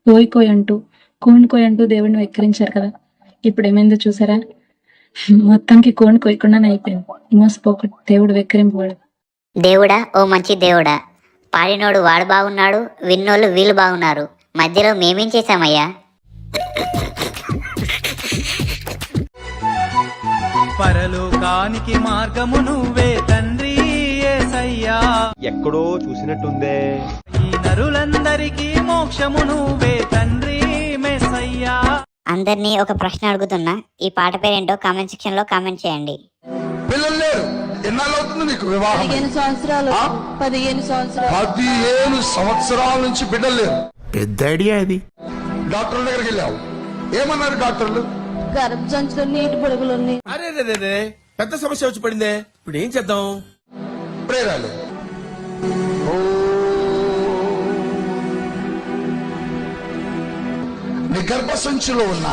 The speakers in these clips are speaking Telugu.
కోయ్ కోయ్ అంటూ కోయ్ అంటూ దేవుడిని వెక్కిరించారు కదా. ఇప్పుడు ఏమైందో చూసారా? మొత్తానికి కొయ్యకుండానే అయిపోయింది. మోసపోక దేవుడు వెక్కిరింపబడు. దేవుడా, ఓ మంచి దేవుడా, పాడినోడు వాడు బాగున్నాడు, విన్నోళ్ళు వీళ్ళు బాగున్నారు, మధ్యలో మేమేం చేశామయ్యా? పరలోకానికి మార్గము నువ్వే తండ్రి యేసయ్యా. ఎక్కడో చూసినట్టుందే. ఈ నరులందరికీ మోక్షము నువ్వే తండ్రి మెస్సయ్యా. అందరినీ ఒక ప్రశ్న అడుగుతున్నా, ఈ పాట పేరేంటో కామెంట్ సెక్షన్ లో కామెంట్ చేయండి. పిల్లలు లేరు. ఎన్నాళ్ళు అవుతుంది నీకు వివాహం? 15 సంవత్సరాలు. 15 సంవత్సరాల నుంచి బిడ్డలు లేరు. పెద్ద ఐడియా అది. డాక్టర్ దగ్గరికి వెళ్ళావు, ఏమన్నారు డాక్టర్లు? గర్భసంచిలో నీటి పొడుగులు ఉన్నాయి. అరే పెద్ద సమస్య వచ్చి పడిందే, ఇప్పుడు ఏం చేద్దాం? ప్రేరాలు. నీ గర్భసంచిలో ఉన్న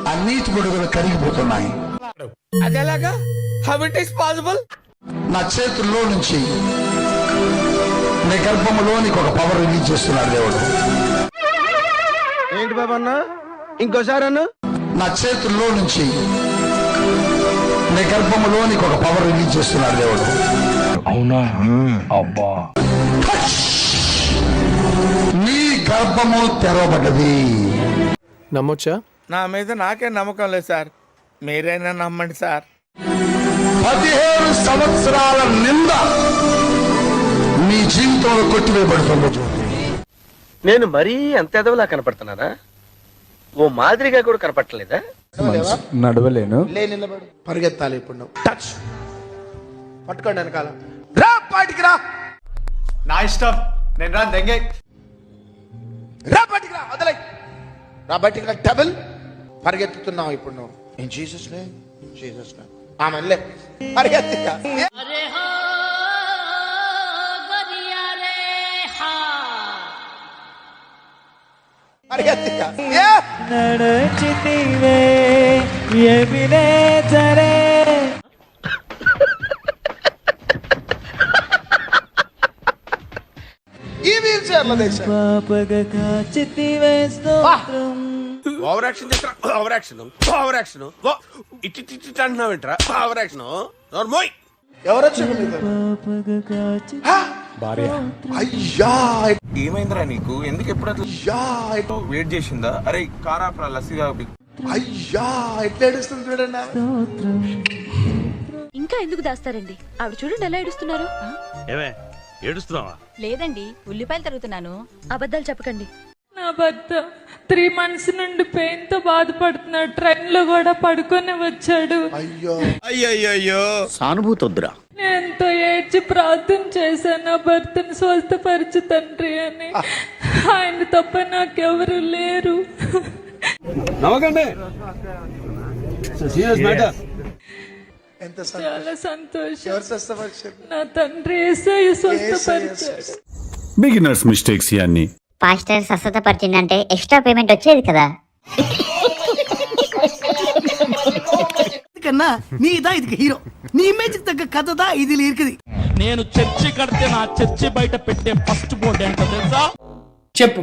ఆ నీటి పొడుగులు కరిగిపోతున్నాయి. అదేలాగా? How it is possible? నా చేతుల్లో నుంచి నీ గర్భములో నీకు ఒక పవర్ రిలీజ్ చేస్తున్నాడు దేవుడు. ఏంటి బాబా అన్న, ఇంకోసారి అన్న. నా చేతుల్లో నుంచి నీ గర్భములో నీకు ఒక పవర్ రిలీజ్ చేస్తున్నాడు దేవుడు. అవునా? అబ్బా, నీ గర్భము తెరవబడ్డది. నమ్మొచ్చా? నా మీద నాకే నమ్మకం లేదు సార్, మీరైనా నమ్మండి సార్. 17 సంవత్సరాల నింద నీ జీవితంలో కొట్టివేయబడుతుంది. నేను మరీ అంత ఎదవలా కనపడుతున్నారా? ఓ మాదిరిగా కూడా కనపడలేదా? నడవలేను. పరిగెత్తాలి ఇప్పుడు నువ్వు. టచ్ పట్టుకోండి వెనకాల. రా బయటికి రా. నా ఇష్టం, నేను రా దెంగే. రా బయటికి రా, వదలై. రా బయటికి రా. డబుల్ పరిగెత్తుతున్నావు ఇప్పుడు నువ్వు. In Jesus name, Jesus name. ఆమెన్లే పరిగెత్తిగా. పరిగెత్తిగా. నడచితివే ఎబినేజరే. ఈ వీల్ చైర్ల దేశం పాపగా కాచితివే స్తోత్రం. ఓవర్ యాక్షన్ చేస్తా. Over action, over action. ఇట్టి అంటున్నావేంట్రా? Over action. నోర్మోయ్. ఎవరొచ్చారు మీతో? పాపగా కాచి భార్య. అయ్యా ఏమైందిరా నీకు? ఎందుకు ఎప్పుడు అట్లా అయ్యా వెయిట్ చేసిందా? అరే కారాప్రా లస్సీగా. అయ్యా ఎట్లా ఏడుస్తుంది చూడండి ఆమె. ఇంకా ఎందుకు దాస్తారండి? ఆవిడ చూడండి ఎలా ఏడుస్తున్నారు. ఏమే ఏడుస్తున్నావా? లేదండి, ఉల్లిపాయలు తరుగుతున్నాను. అబద్ధాలు చెప్పకండి. నా భర్త 3 months నుండి పెయిన్ తో బాధపడుతున్నాడు. ట్రైన్ లో కూడా పడుకొని వచ్చాడు. అయ్యో అయ్యయ్యో, సానుభూతి వద్దురా. నేను ఎంతో ఏడ్చి ప్రార్థన చేశాను, నా భర్తను స్వస్థపరచు తండ్రి అని. ఆయన తప్ప నాకెవరు లేరు. నమ్మకండి. ఎంత చాలా సంతోషం. ఎవరు స్వస్థపరిచారు? నా తండ్రి యేసయ్య స్వస్థపరిచాడు. బిగినర్స్ మిస్టేక్స్ ఇవన్నీ. పాస్టర్ స్వస్థత పరిచిందంటే ఎక్స్ట్రా పేమెంట్ వచ్చేది కదా. కన్నా నీదా ఇది హీరో, నీ ఇమేజ్ తగ్గ కథదా ఇది లీర్కది. నేను చర్చి కడితే నా చర్చి బయట పెట్టే ఫస్ట్ బోర్డు ఏంటో తెలుసా? చెప్పు.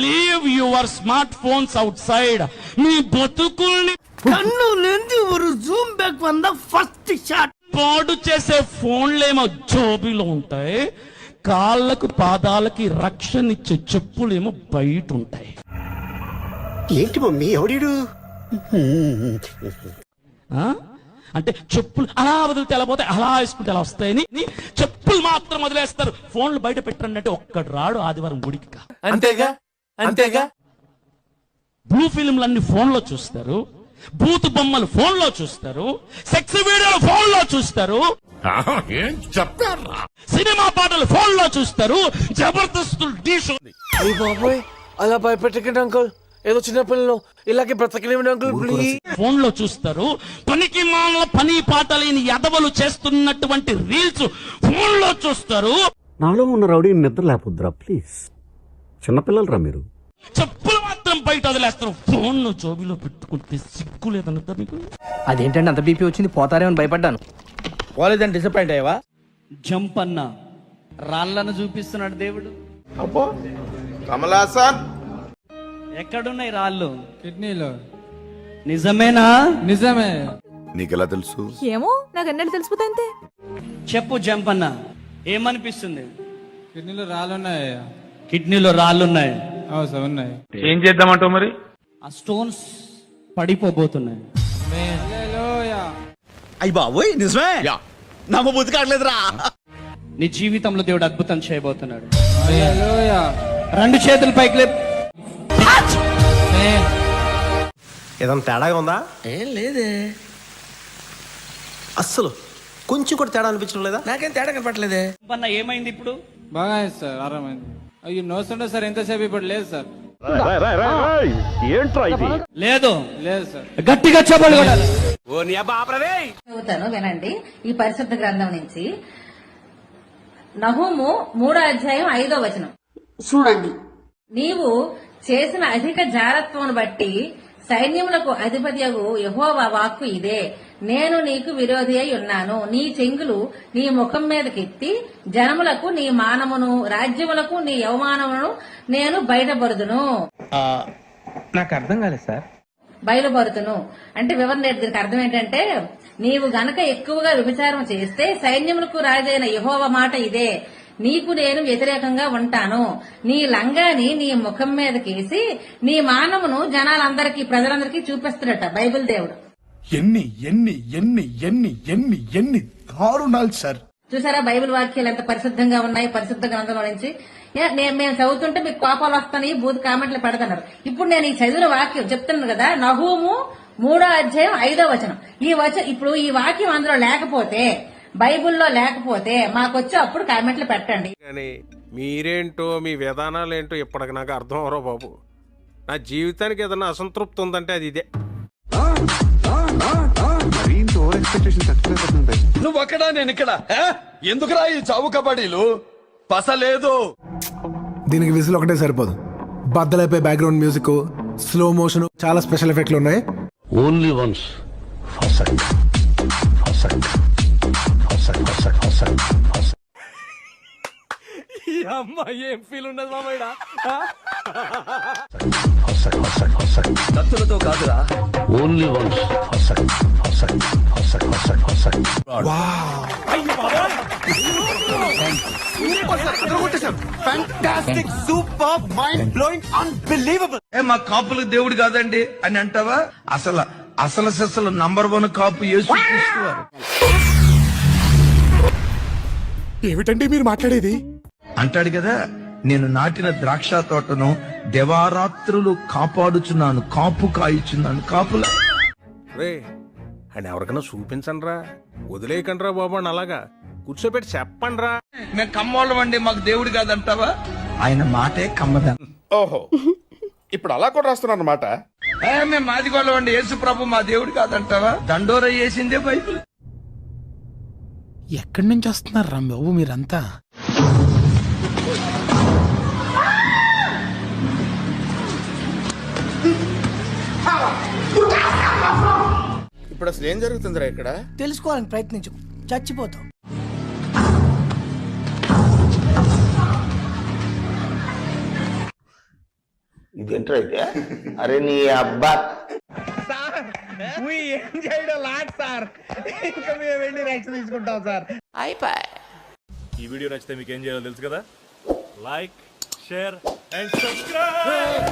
Leave your smart phones outside. మీ బతుకుల్ని కన్ను లేంది ఒక జూమ్ బ్యాక్ వంద ఫస్ట్ షాట్. పాడు చేసే ఫోన్లేమో జోబీలో ఉంటాయి, కాళ్ళకు పాదాలకి రక్షణ ఇచ్చే చెప్పులేమో బయట ఉంటాయి. ఏంటి మమ్మీ ఎవడీడు? అంటే చెప్పులు అలా వదిలితే ఎలా పోతాయి, అలా వేసుకుంటే ఎలా వస్తాయని చెప్పులు మాత్రం వదిలేస్తారు. ఫోన్లు బయట పెట్టండి అంటే ఒక్కడు రాడు ఆదివారం గుడికి. అంతేగా అంతేగా. బ్లూ ఫిల్మ్లన్నీ ఫోన్లో చూస్తారు, బూత్ బొమ్మలు ఫోన్లో చూస్తారు, సెక్స్ వీడియోలు ఫోన్లో చూస్తారు, సినిమా పాటలు ఫోన్లో చూస్తారు, జబర్దస్తులు ఢీ షో. బాబోయ్, అలా భయపెట్టకండి అంకుల్. ఏదో చిన్న పిల్లలు ఇలాగే బ్రతకలేమండి అంకుల్ ప్లీజ్. ఫోన్లో చూస్తారు, పనికి మాల పని పాట లేని ఎదవలు చేస్తున్నటువంటి రీల్స్ ఫోన్లో చూస్తారు. నాలో ఉన్న రౌడీ నిద్ర లేకపోద్దురా ప్లీజ్. చిన్నపిల్లలరా మీరు. చెప్పులు మాత్రం బయట వదిలేస్తారు, ఫోన్ జోబిలో పెట్టుకుంటే సిగ్గు లేదన్నదా మీకు? అదేంటండి అంత బీపీ వచ్చింది, పోతారేమని భయపడ్డాను. పోలేదని డిసప్పాయింట్ అయ్యావా? జంప్ అన్న రాళ్ళను చూపిస్తున్నాడు దేవుడు. అబ్బో కమలాసన్. ఎక్కడున్నాయి రాళ్ళు? కిడ్నీలో. నిజమేనా? నిజమే. నీకెలా తెలుసు? ఏమో నాకు అన్నట్టు తెలిసిపోతా అంతే. చెప్పు జంపన్న, ఏమనిపిస్తుంది? కిడ్నీలో రాళ్ళున్నాయి. కిడ్నీలో రాళ్ళున్నాయి. ఉన్నాయి. ఏం చేద్దామంటావు మరి? ఆ స్టోన్స్ పడిపోబోతున్నాయి. అయ్యి బాబోయ్ నిజమే నమ్మబుద్ధి కావట్లేదురా. నీ జీవితంలో దేవుడు అద్భుతం చేయబోతున్నాడు. రెండు చేతులు పైకి లేపు. ఏదన్నా తేడాగా ఉందా? ఏం లేదే. అస్సలు కొంచెం కూడా తేడా అనిపించడం లేదా? నాకేం తేడా కనపట్లేదే. జంపన్న ఏమైంది ఇప్పుడు? బాగా సార్, ఆరామైంది. అయ్యో నోస్తుండే సార్, ఎంతసేపు ఇప్పుడు లేదు సార్. ఏంట్రా ఇది? లేదు సార్. గట్టిగా చెప్పాలి. చదువుతాను వినండి. ఈ పరిశుద్ధ గ్రంథం నుంచి నహూము 3:5 చూడండి. నీవు చేసిన అధిక జారత్వం బట్టి సైన్యములకు అధిపతియగు యెహోవా వాక్కు ఇదే: నేను నీకు విరోధి అయి ఉన్నాను. నీ చెంగులు నీ ముఖం మీదకెత్తి జనములకు నీ మానమును, రాజ్యములకు నీ అవమానమును నేను బయటపరుదును. నాకు అర్థం కాలేదు సార్. బయలుపరుతును అంటే వివరణ ఏంటి? దీనికి అర్థం ఏంటంటే, నీవు గనక ఎక్కువగా వ్యభిచారం చేస్తే సైన్యములకు రాజైన యెహోవా మాట ఇదే: నీకు నేను వ్యతిరేకంగా ఉంటాను. నీ లంగాని నీ ముఖం మీదకేసి నీ మానమును జనాలందరికీ, ప్రజలందరికీ చూపిస్తున్నట్ట బైబిల్ దేవుడు. ఎన్ని ఎన్ని ఎన్ని ఎన్ని ఎన్ని ఎన్ని దారుణాలు సార్. చూసారా బైబిల్ వాక్యాలు ఎంత పరిశుద్ధంగా ఉన్నాయి పరిశుద్ధ గ్రంథంలో నుంచి. మేము చదువుతుంటే మీకు కోపాలు వస్తాయి, బూత్ కామెంట్లు పెడతారు. ఇప్పుడు నేను ఈ చదివిన వాక్యం చెప్తున్నాను కదా, నహూము 3:5. ఇప్పుడు ఈ వాక్యం అందులో లేకపోతే, బైబిల్లో లేకపోతే మాకొచ్చి అప్పుడు కామెంట్లు పెట్టండి. మీరేంటో మీ విధానాలు ఏంటో ఇప్పటికి నాకు అర్థం అవరో బాబు. నా జీవితానికి ఏదైనా అసంతృప్తి ఉందంటే అది ఇదే. నువ్వు అక్కడ నేను ఇక్కడ. ఎందుకురా ఈ చావు కబడ్డీలు? పసలేదు. దీనికి విజిల్ ఒకటే సరిపోదు. బద్దలైపోయి బ్యాక్గ్రౌండ్ మ్యూజిక్, స్లో మోషన్, చాలా స్పెషల్ ఎఫెక్ట్లు ఉన్నాయి. ఓన్లీ వన్స్ ఈ అమ్మాయి ఏం ఫీల్ ఉండదు మామయ్య. కత్తులతో కాదురా, only once fantastic, super, mind blowing, unbelievable. మా కాపులకు దేవుడు కాదండి అని అంటావా? అసలు సెస్సులు నంబర్ 1 కాపు యేసుక్రీస్తు వారు. ఏమిటండి మీరు మాట్లాడేది? అంటాడు కదా, నేను నాటిన ద్రాక్ష తోటను దేవారాత్రులు కాపాడుచున్నాను, కాపు కాయిచున్నాను. కాపుల రే అని ఎవరికైనా చూపించండి రా, వదిలేయకండి రా బాబు అని అలాగా కూర్చోబెట్టి చెప్పండి రా. మేము కమ్మోళ్ళం అండి, మాకు దేవుడు కాదంటావా? ఆయన మాటే కమ్మదా. ఓహో, ఇప్పుడు అలా కూడా రాస్తున్నారు అన్నమాట. మేము మాదిగోళ్ళం అండి, యేసు ప్రభు మా దేవుడు కాదంటావా? దండోర చేసిందే బైబిల్. ఎక్కడి నుంచి వస్తున్నారు రా బాబు మీరంతా? ఇప్పుడు అసలు ఏం జరుగుతుందిరా ఇక్కడ? తెలుసుకోవాలని ప్రయత్నించు, చచ్చిపోతావు. ఇదేంట్రా అయితే? అరే నీ అబ్బా ఏం చేయడం లాట్ సార్. ఇంకా మేము వెళ్ళి రైట్స్ తీసుకుంటాం సార్. ఈ వీడియో నచ్చితే మీకు ఏం చేయాలో తెలుసు కదా. Like, share and subscribe.